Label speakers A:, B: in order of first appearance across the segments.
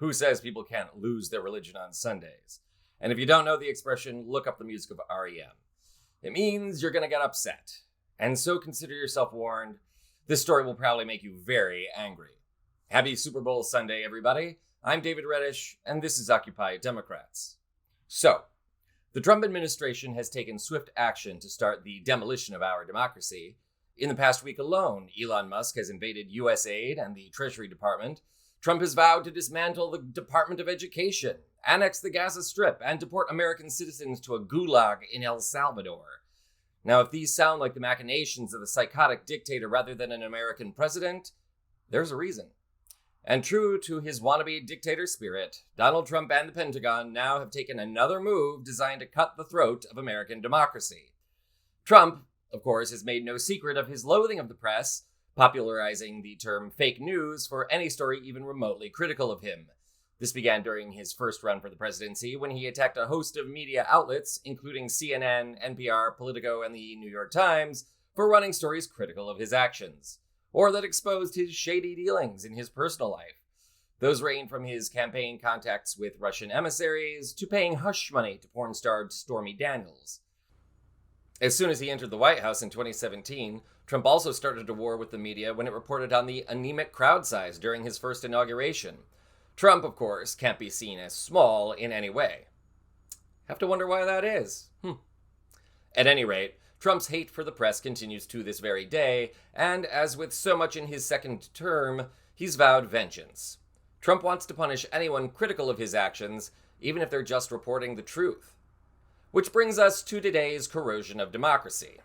A: Who says people can't lose their religion on Sundays? And if you don't know the expression, look up the music of REM. It means you're going to get upset. And so consider yourself warned. This story will probably make you very angry. Happy Super Bowl Sunday, everybody. I'm David Reddish, and this is Occupy Democrats. So, the Trump administration has taken swift action to start the demolition of our democracy. In the past week alone, Elon Musk has invaded U.S. aid and the Treasury Department. Trump has vowed to dismantle the Department of Education, annex the Gaza Strip, and deport American citizens to a gulag in El Salvador. Now, if these sound like the machinations of a psychotic dictator rather than an American president, there's a reason. And true to his wannabe dictator spirit, Donald Trump and the Pentagon now have taken another move designed to cut the throat of American democracy. Trump, of course, has made no secret of his loathing of the press, popularizing the term fake news for any story even remotely critical of him. This began during his first run for the presidency when he attacked a host of media outlets, including CNN, NPR, Politico, and the New York Times, for running stories critical of his actions, or that exposed his shady dealings in his personal life. Those range from his campaign contacts with Russian emissaries to paying hush money to porn star Stormy Daniels. As soon as he entered the White House in 2017, Trump also started a war with the media when it reported on the anemic crowd size during his first inauguration. Trump, of course, can't be seen as small in any way. Have to wonder why that is. At any rate, Trump's hate for the press continues to this very day, and as with so much in his second term, he's vowed vengeance. Trump wants to punish anyone critical of his actions, even if they're just reporting the truth. Which brings us to today's corrosion of democracy.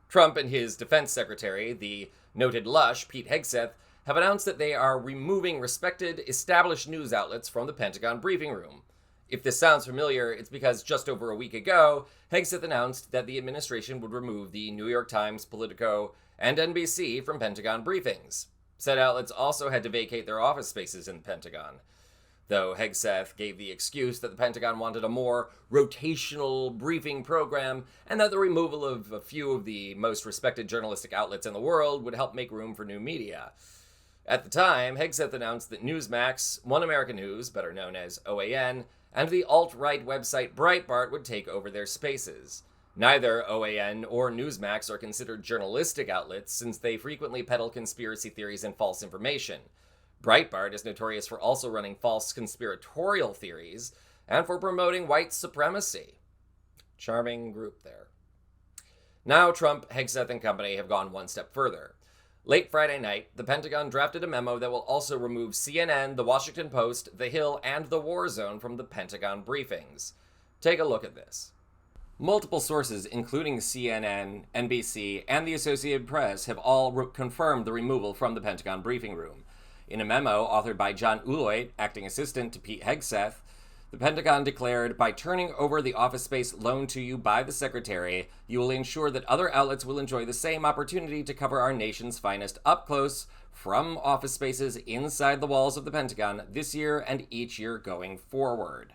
A: Trump and his defense secretary, the noted lush Pete Hegseth, have announced that they are removing respected, established news outlets from the Pentagon briefing room. If this sounds familiar, it's because just over a week ago, Hegseth announced that the administration would remove the New York Times, Politico, and NBC from Pentagon briefings. Said outlets also had to vacate their office spaces in the Pentagon, though Hegseth gave the excuse that the Pentagon wanted a more rotational briefing program and that the removal of a few of the most respected journalistic outlets in the world would help make room for new media. At the time, Hegseth announced that Newsmax, One American News, better known as OAN, and the alt-right website Breitbart would take over their spaces. Neither OAN or Newsmax are considered journalistic outlets since they frequently peddle conspiracy theories and false information. Breitbart is notorious for also running false conspiratorial theories and for promoting white supremacy. Charming group there. Now Trump, Hegseth, and company have gone one step further. Late Friday night, the Pentagon drafted a memo that will also remove CNN, The Washington Post, The Hill, and The War Zone from the Pentagon briefings. Take a look at this. Multiple sources, including CNN, NBC, and the Associated Press, have all confirmed the removal from the Pentagon briefing room. In a memo authored by John Uloit, acting assistant to Pete Hegseth, the Pentagon declared, by turning over the office space loaned to you by the Secretary, you will ensure that other outlets will enjoy the same opportunity to cover our nation's finest up close from office spaces inside the walls of the Pentagon this year and each year going forward.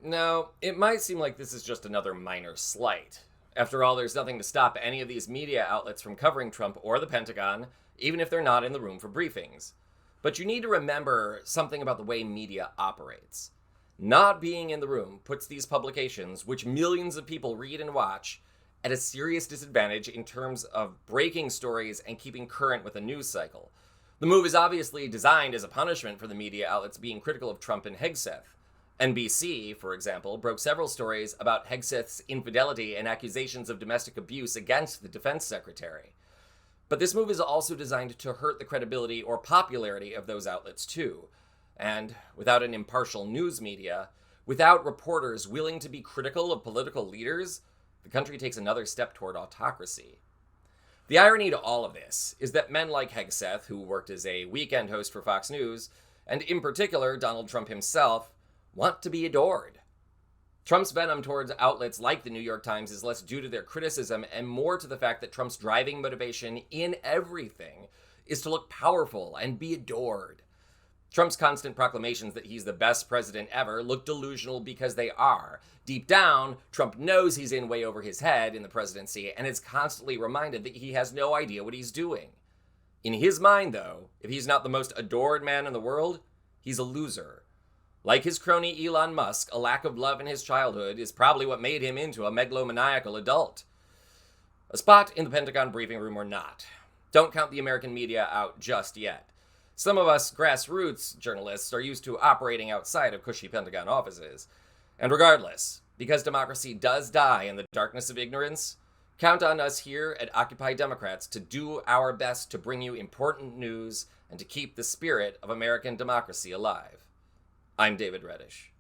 A: Now, it might seem like this is just another minor slight. After all, there's nothing to stop any of these media outlets from covering Trump or the Pentagon, even if they're not in the room for briefings. But you need to remember something about the way media operates. Not being in the room puts these publications, which millions of people read and watch, at a serious disadvantage in terms of breaking stories and keeping current with the news cycle. The move is obviously designed as a punishment for the media outlets being critical of Trump and Hegseth. NBC, for example, broke several stories about Hegseth's infidelity and accusations of domestic abuse against the defense secretary. But this move is also designed to hurt the credibility or popularity of those outlets too. And without an impartial news media, without reporters willing to be critical of political leaders, the country takes another step toward autocracy. The irony to all of this is that men like Hegseth, who worked as a weekend host for Fox News, and in particular Donald Trump himself, want to be adored. Trump's venom towards outlets like the New York Times is less due to their criticism and more to the fact that Trump's driving motivation in everything is to look powerful and be adored. Trump's constant proclamations that he's the best president ever look delusional because they are. Deep down, Trump knows he's in way over his head in the presidency and is constantly reminded that he has no idea what he's doing. In his mind, though, if he's not the most adored man in the world, he's a loser. Like his crony Elon Musk, a lack of love in his childhood is probably what made him into a megalomaniacal adult. A spot in the Pentagon briefing room or not. Don't count the American media out just yet. Some of us grassroots journalists are used to operating outside of cushy Pentagon offices. And regardless, because democracy does die in the darkness of ignorance, count on us here at Occupy Democrats to do our best to bring you important news and to keep the spirit of American democracy alive. I'm David Reddish.